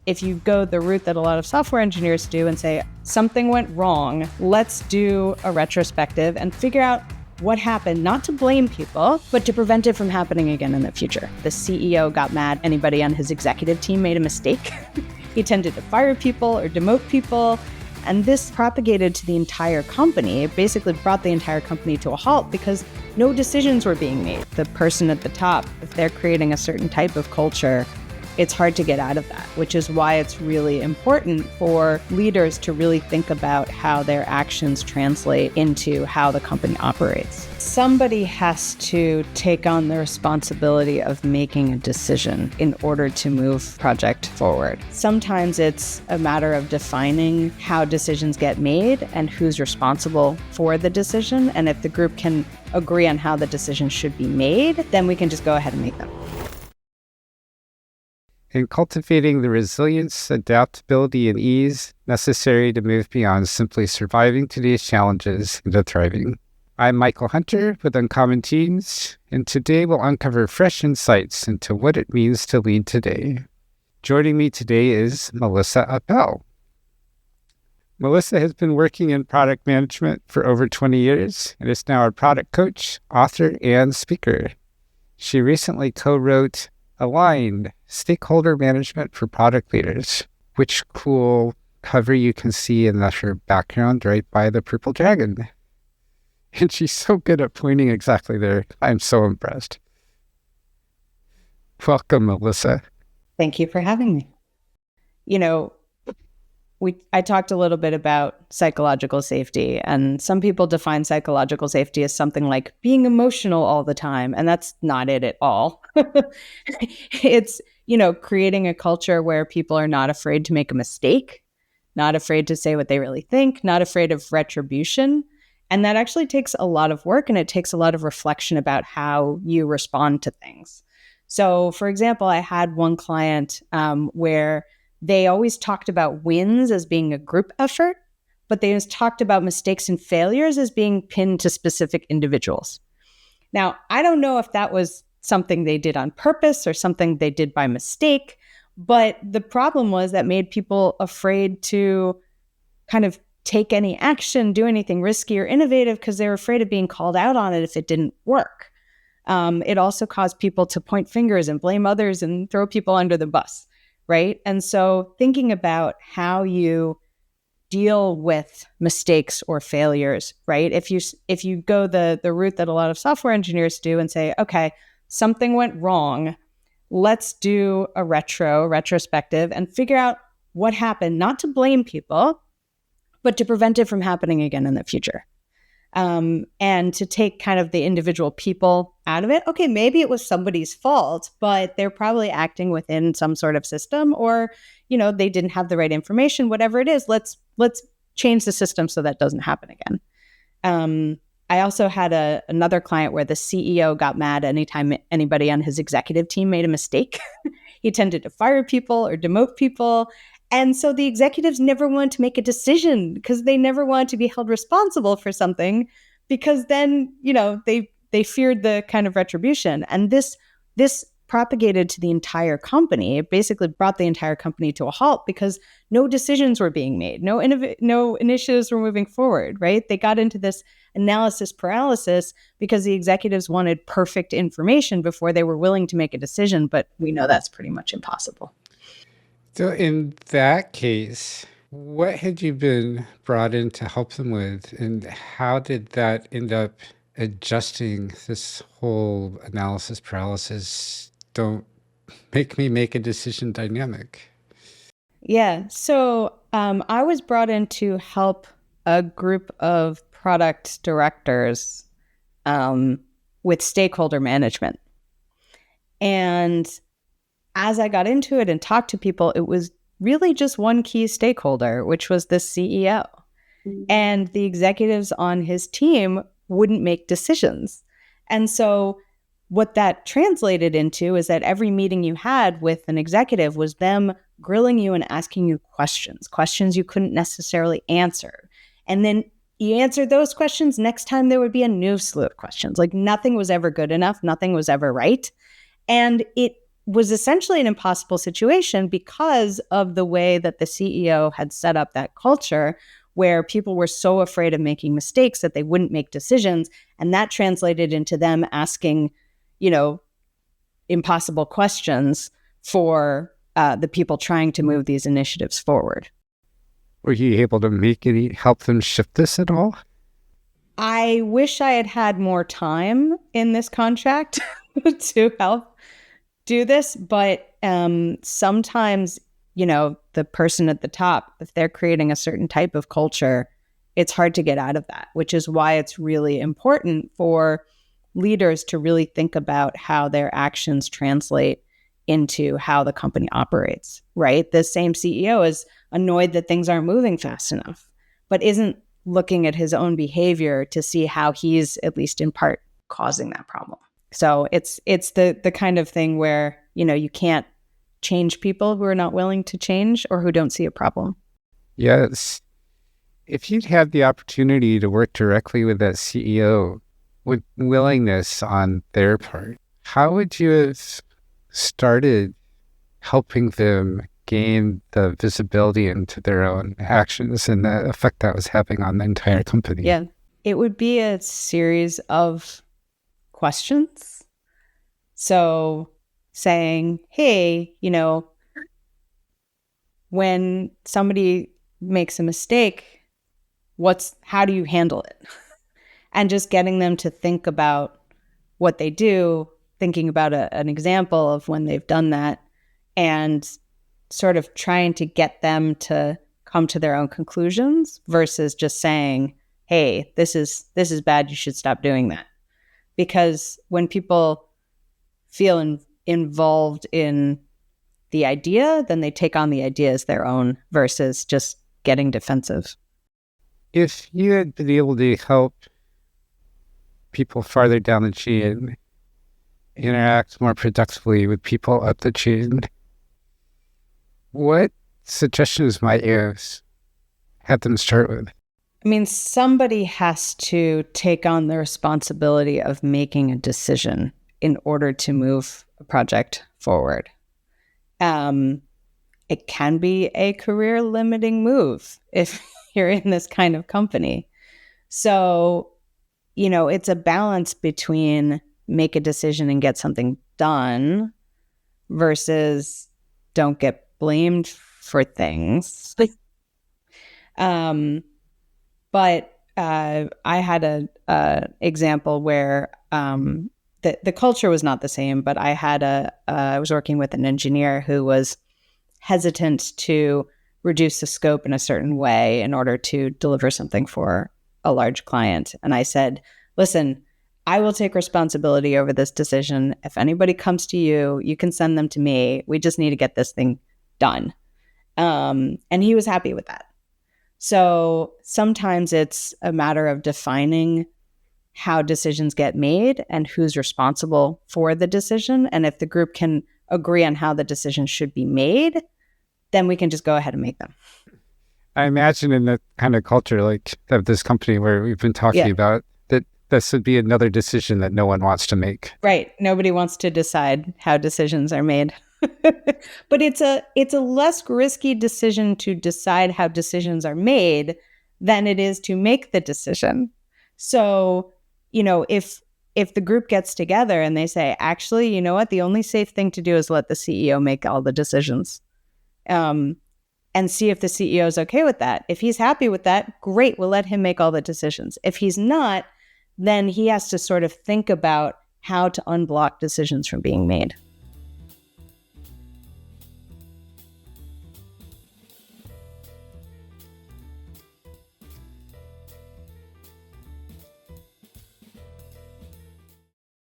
If you go the route that a lot of software engineers do and say, something went wrong, let's do a retrospective and figure out what happened, not to blame people, but to prevent it from happening again in the future. The CEO got mad. Anybody on his executive team made a mistake. He tended to fire people or demote people. And this propagated to the entire company. It basically brought the entire company to a halt because no decisions were being made. The person at the top, if they're creating a certain type of culture, it's hard to get out of that, which is why it's really important for leaders to really think about how their actions translate into how the company operates. Somebody has to take on the responsibility of making a decision in order to move project forward. Sometimes it's a matter of defining how decisions get made and who's responsible for the decision. And if the group can agree on how the decision should be made, then we can just go ahead and make them. In cultivating the resilience, adaptability, and ease necessary to move beyond simply surviving today's challenges into thriving. I'm Michael Hunter with Uncommon Teams, and today we'll uncover fresh insights into what it means to lead today. Joining me today is Melissa Appel. Melissa has been working in product management for over 20 years and is now a product coach, author, and speaker. She recently co-wrote Aligned, Stakeholder Management for Product Leaders, which cool cover you can see in her background right by the purple dragon. And she's so good at pointing exactly there. I'm so impressed. Welcome, Melissa. Thank you for having me. I talked a little bit about psychological safety, and some people define psychological safety as something like being emotional all the time, and that's not it at all. It's, creating a culture where people are not afraid to make a mistake, not afraid to say what they really think, not afraid of retribution. And that actually takes a lot of work, and it takes a lot of reflection about how you respond to things. So, for example, I had one client where they always talked about wins as being a group effort, but they always talked about mistakes and failures as being pinned to specific individuals. Now, I don't know if that was something they did on purpose or something they did by mistake, but the problem was that made people afraid to kind of take any action, do anything risky or innovative because they were afraid of being called out on it if it didn't work. It also caused people to point fingers and blame others and throw people under the bus. Right. And so thinking about how you deal with mistakes or failures, right? If you go the route that a lot of software engineers do and say, okay, something went wrong, let's do a retrospective and figure out what happened, not to blame people, but to prevent it from happening again in the future. And to take kind of the individual people out of it. Okay, maybe it was somebody's fault, but they're probably acting within some sort of system, or, they didn't have the right information, whatever it is, let's change the system so that doesn't happen again. I also had another client where the CEO got mad anytime anybody on his executive team made a mistake. He tended to fire people or demote people. And so the executives never wanted to make a decision because they never wanted to be held responsible for something, because then, they feared the kind of retribution. And this propagated to the entire company. It basically brought the entire company to a halt because no decisions were being made. No initiatives were moving forward, right? They got into this analysis paralysis because the executives wanted perfect information before they were willing to make a decision. But we know that's pretty much impossible. So in that case, what had you been brought in to help them with, and how did that end up adjusting this whole analysis paralysis, don't make me make a decision dynamic? Yeah, so I was brought in to help a group of product directors with stakeholder management. And as I got into it and talked to people, it was really just one key stakeholder, which was the CEO. Mm-hmm. And the executives on his team wouldn't make decisions. And so what that translated into is that every meeting you had with an executive was them grilling you and asking you questions you couldn't necessarily answer. And then you answered those questions, next time there would be a new slew of questions. Like nothing was ever good enough, nothing was ever right. And it was essentially an impossible situation because of the way that the CEO had set up that culture where people were so afraid of making mistakes that they wouldn't make decisions. And that translated into them asking, impossible questions for the people trying to move these initiatives forward. Were you able to help them shift this at all? I wish I had had more time in this contract to help do this, but sometimes, the person at the top, if they're creating a certain type of culture, it's hard to get out of that, which is why it's really important for leaders to really think about how their actions translate into how the company operates, right? The same CEO is annoyed that things aren't moving fast enough, but isn't looking at his own behavior to see how he's, at least in part, causing that problem. So it's the kind of thing where, you can't change people who are not willing to change or who don't see a problem. Yes. If you'd had the opportunity to work directly with that CEO with willingness on their part, how would you have started helping them gain the visibility into their own actions and the effect that was having on the entire company? Yeah, it would be a series of questions. So saying, hey, when somebody makes a mistake, how do you handle it? And just getting them to think about what they do, thinking about an example of when they've done that, and sort of trying to get them to come to their own conclusions versus just saying, hey, this is bad, you should stop doing that. Because when people feel involved in the idea, then they take on the idea as their own versus just getting defensive. If you had been able to help people farther down the chain interact more productively with people up the chain, what suggestions might you have them start with? I mean, somebody has to take on the responsibility of making a decision in order to move a project forward. It can be a career limiting move if you're in this kind of company. So, it's a balance between make a decision and get something done versus don't get blamed for things. But I had a example where the culture was not the same, but I was working with an engineer who was hesitant to reduce the scope in a certain way in order to deliver something for a large client. And I said, listen, I will take responsibility over this decision. If anybody comes to you, you can send them to me. We just need to get this thing done. And he was happy with that. So sometimes it's a matter of defining how decisions get made and who's responsible for the decision. And if the group can agree on how the decision should be made, then we can just go ahead and make them. I imagine in the kind of culture like of this company where we've been talking about, that this would be another decision that no one wants to make. Right. Nobody wants to decide how decisions are made. But it's a less risky decision to decide how decisions are made than it is to make the decision. So, if the group gets together and they say, actually, you know what, the only safe thing to do is let the CEO make all the decisions, and see if the CEO is okay with that. If he's happy with that, great, we'll let him make all the decisions. If he's not, then he has to sort of think about how to unblock decisions from being made.